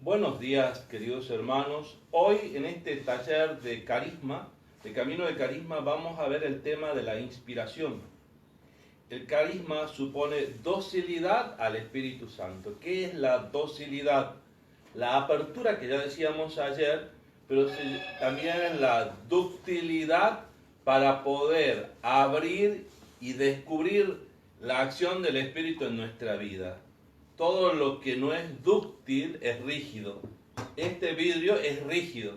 Buenos días, queridos hermanos. Hoy en este taller de carisma, de Camino de Carisma, vamos a ver el tema de la inspiración. El carisma supone docilidad al Espíritu Santo. ¿Qué es la docilidad? La apertura que ya decíamos ayer, pero también la ductilidad para poder abrir y descubrir la acción del Espíritu en nuestra vida. Todo lo que no es dúctil es rígido. Este vidrio es rígido.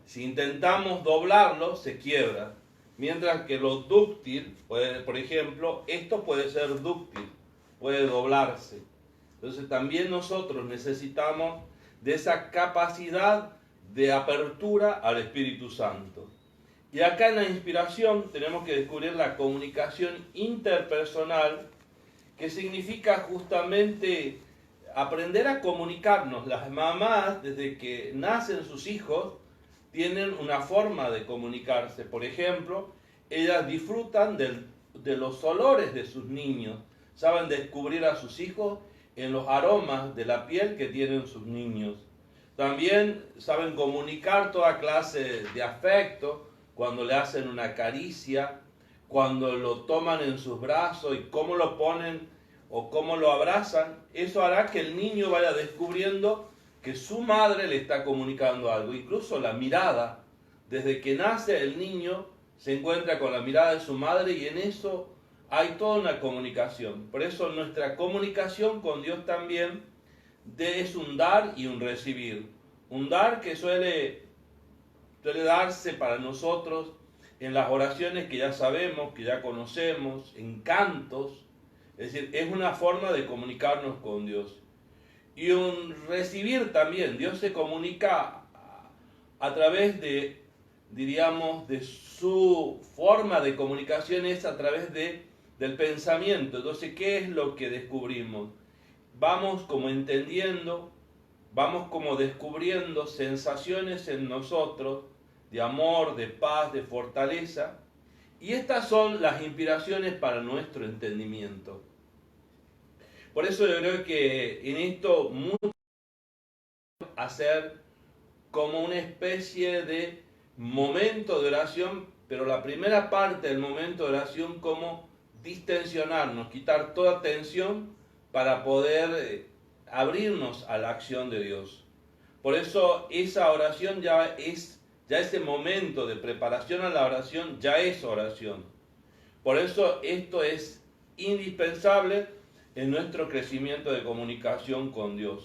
Si intentamos doblarlo, se quiebra. Mientras que lo dúctil, por ejemplo, esto puede ser dúctil, puede doblarse. Entonces también nosotros necesitamos de esa capacidad de apertura al Espíritu Santo. Y acá en la inspiración tenemos que descubrir la comunicación interpersonal, que significa justamente aprender a comunicarnos. Las mamás, desde que nacen sus hijos, tienen una forma de comunicarse. Por ejemplo, ellas disfrutan de los olores de sus niños. Saben descubrir a sus hijos en los aromas de la piel que tienen sus niños. También saben comunicar toda clase de afecto cuando le hacen una caricia, cuando lo toman en sus brazos y cómo lo ponen o cómo lo abrazan. Eso hará que el niño vaya descubriendo que su madre le está comunicando algo. Incluso la mirada, desde que nace el niño se encuentra con la mirada de su madre y en eso hay toda una comunicación. Por eso nuestra comunicación con Dios también es un dar y un recibir. Un dar que suele darse para nosotros en las oraciones que ya sabemos, que ya conocemos, en cantos. Es decir, es una forma de comunicarnos con Dios. Y un recibir también. Dios se comunica a través de, diríamos, de su forma de comunicación es a través del pensamiento. Entonces, ¿qué es lo que descubrimos? Vamos como entendiendo, vamos como descubriendo sensaciones en nosotros de amor, de paz, de fortaleza. Y estas son las inspiraciones para nuestro entendimiento. Por eso yo creo que en esto mucho hacer como una especie de momento de oración, pero la primera parte del momento de oración como distensionarnos, quitar toda tensión para poder abrirnos a la acción de Dios. Por eso esa oración ya ese momento de preparación a la oración ya es oración. Por eso esto es indispensable en nuestro crecimiento de comunicación con Dios.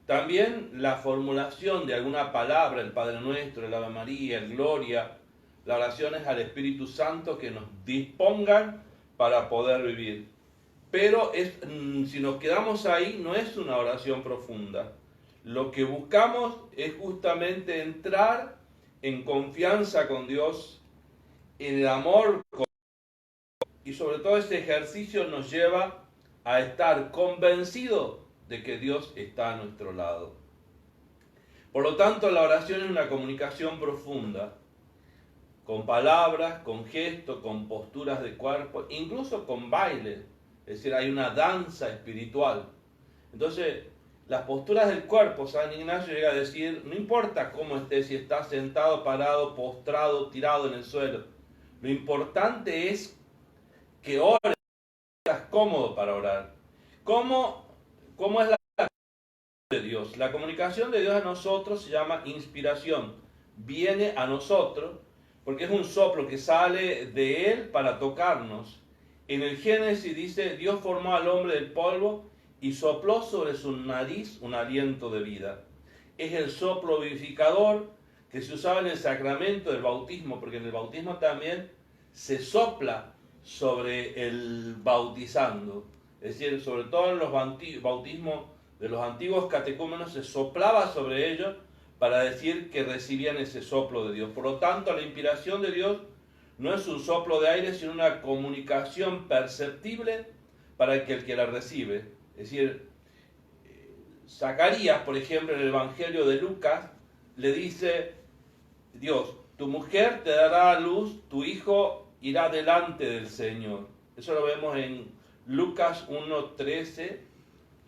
También la formulación de alguna palabra, el Padre Nuestro, el Ave María, el Gloria, las oraciones al Espíritu Santo que nos dispongan para poder vivir. Pero si nos quedamos ahí, no es una oración profunda. Lo que buscamos es justamente entrar en confianza con Dios, en el amor con Dios, y sobre todo ese ejercicio nos lleva a estar convencidos de que Dios está a nuestro lado. Por lo tanto, la oración es una comunicación profunda, con palabras, con gestos, con posturas de cuerpo, incluso con baile. Es decir, hay una danza espiritual. Entonces, las posturas del cuerpo, San Ignacio llega a decir, no importa cómo estés, si estás sentado, parado, postrado, tirado en el suelo. Lo importante es que ores, estás cómodo para orar. ¿Cómo es la de Dios? La comunicación de Dios a nosotros se llama inspiración. Viene a nosotros porque es un soplo que sale de Él para tocarnos. En el Génesis dice, Dios formó al hombre del polvo y sopló sobre su nariz un aliento de vida. Es el soplo vivificador que se usaba en el sacramento del bautismo, porque en el bautismo también se sopla sobre el bautizando. Es decir, sobre todo en los bautismos de los antiguos catecúmenos se soplaba sobre ellos para decir que recibían ese soplo de Dios. Por lo tanto, la inspiración de Dios no es un soplo de aire, sino una comunicación perceptible para el que la recibe. Es decir, Zacarías, por ejemplo, en el Evangelio de Lucas, le dice, Dios, tu mujer te dará a luz, tu hijo irá delante del Señor. Eso lo vemos en Lucas 1:13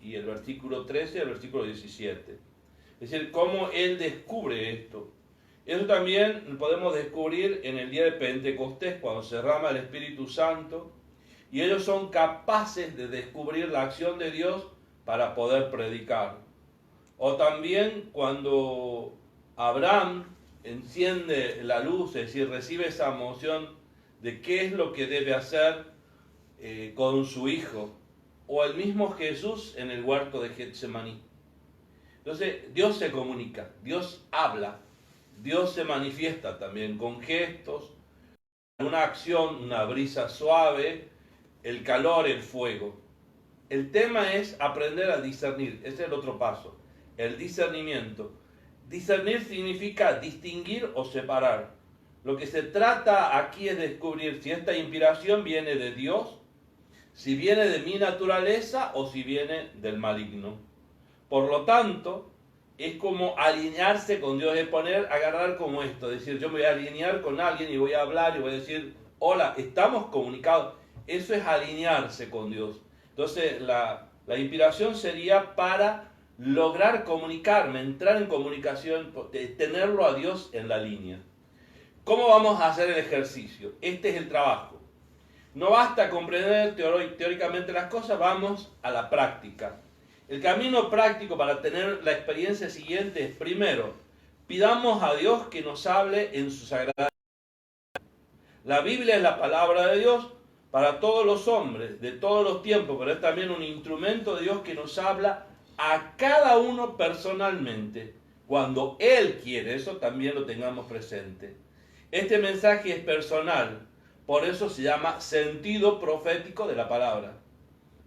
y el versículo 13 y el versículo 17. Es decir, cómo Él descubre esto. Eso también podemos descubrir en el día de Pentecostés, cuando se derrama el Espíritu Santo, y ellos son capaces de descubrir la acción de Dios para poder predicar. O también cuando Abraham enciende la luz, es decir, recibe esa emoción de qué es lo que debe hacer con su hijo. O el mismo Jesús en el huerto de Getsemaní. Entonces, Dios se comunica, Dios habla, Dios se manifiesta también con gestos, una acción, una brisa suave, el calor, el fuego. El tema es aprender a discernir, ese es el otro paso, el discernimiento. Discernir significa distinguir o separar. Lo que se trata aquí es descubrir si esta inspiración viene de Dios, si viene de mi naturaleza o si viene del maligno. Por lo tanto, es como alinearse con Dios, es agarrar como esto, decir, yo me voy a alinear con alguien y voy a hablar y voy a decir, hola, estamos comunicados. Eso es alinearse con Dios. Entonces, la inspiración sería para lograr comunicarme, entrar en comunicación, tenerlo a Dios en la línea. ¿Cómo vamos a hacer el ejercicio? Este es el trabajo. No basta comprender teóricamente las cosas, vamos a la práctica. El camino práctico para tener la experiencia siguiente es, primero, pidamos a Dios que nos hable en su sagrada. La Biblia es la palabra de Dios para todos los hombres, de todos los tiempos, pero es también un instrumento de Dios que nos habla a cada uno personalmente, cuando Él quiere. Eso también lo tengamos presente. Este mensaje es personal, por eso se llama sentido profético de la palabra,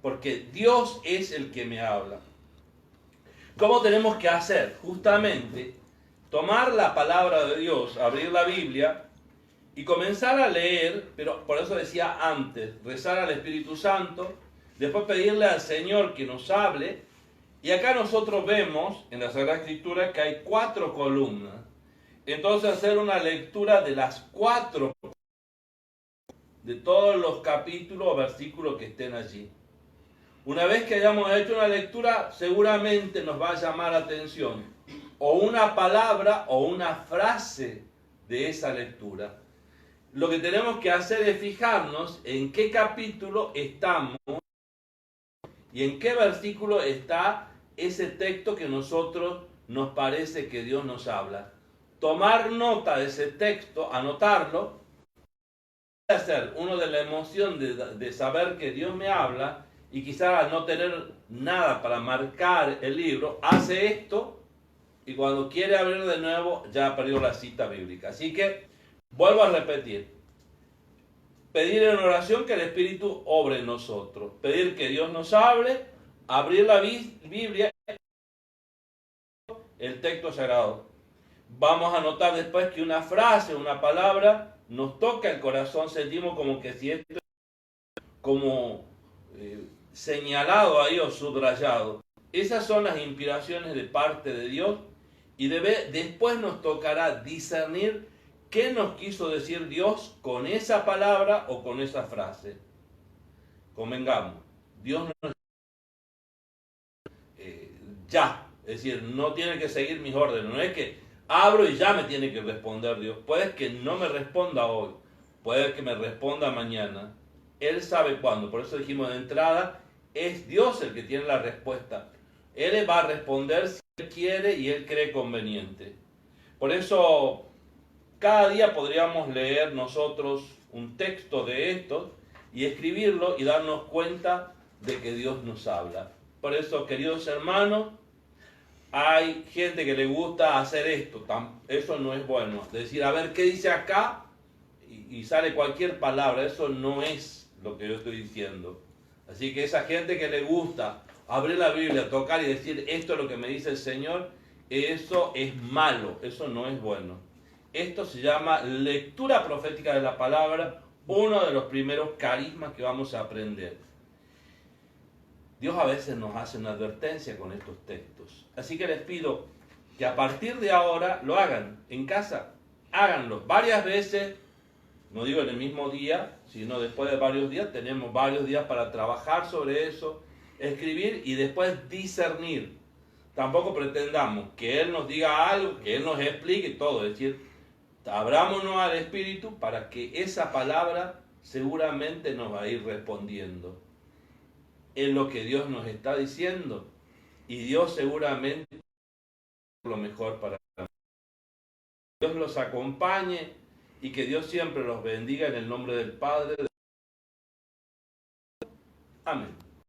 porque Dios es el que me habla. ¿Cómo tenemos que hacer? Justamente, tomar la palabra de Dios, abrir la Biblia y comenzar a leer, pero por eso decía antes, rezar al Espíritu Santo, después pedirle al Señor que nos hable, y acá nosotros vemos en la Sagrada Escritura que hay 4 columnas. Entonces hacer una lectura de las 4, de todos los capítulos o versículos que estén allí. Una vez que hayamos hecho una lectura, seguramente nos va a llamar la atención o una palabra o una frase de esa lectura. Lo que tenemos que hacer es fijarnos en qué capítulo estamos y en qué versículo está ese texto que nosotros nos parece que Dios nos habla. Tomar nota de ese texto, anotarlo, hacer uno de la emoción de saber que Dios me habla, y quizás al no tener nada para marcar el libro, hace esto y cuando quiere abrir de nuevo ya perdió la cita bíblica. Así que vuelvo a repetir, pedir en oración que el Espíritu obre en nosotros, pedir que Dios nos hable, abrir la Biblia, el texto sagrado. Vamos a notar después que una frase, una palabra nos toca el corazón, sentimos como que si esto es como señalado ahí o subrayado. Esas son las inspiraciones de parte de Dios y después nos tocará discernir qué nos quiso decir Dios con esa palabra o con esa frase. Convengamos, Dios no ya, es decir, no tiene que seguir mis órdenes, no es que abro y ya me tiene que responder Dios. Puede que no me responda hoy, puede que me responda mañana. Él sabe cuándo, por eso dijimos de entrada, es Dios el que tiene la respuesta. Él va a responder si Él quiere y Él cree conveniente. Por eso, cada día podríamos leer nosotros un texto de estos y escribirlo y darnos cuenta de que Dios nos habla. Por eso, queridos hermanos, hay gente que le gusta hacer esto. Eso no es bueno. Decir, a ver, ¿qué dice acá? Y sale cualquier palabra. Eso no es lo que yo estoy diciendo. Así que esa gente que le gusta abrir la Biblia, tocar y decir, esto es lo que me dice el Señor, eso es malo. Eso no es bueno. Esto se llama lectura profética de la palabra, uno de los primeros carismas que vamos a aprender. Dios a veces nos hace una advertencia con estos textos. Así que les pido que a partir de ahora lo hagan en casa. Háganlo varias veces, no digo en el mismo día, sino después de varios días. Tenemos varios días para trabajar sobre eso, escribir y después discernir. tampoco pretendamos que Él nos diga algo, que Él nos explique todo. Es decir, abrámonos al Espíritu para que esa palabra seguramente nos va a ir respondiendo en lo que Dios nos está diciendo. Y Dios seguramente lo mejor para nosotros. Dios los acompañe y que Dios siempre los bendiga en el nombre del Padre. Amén.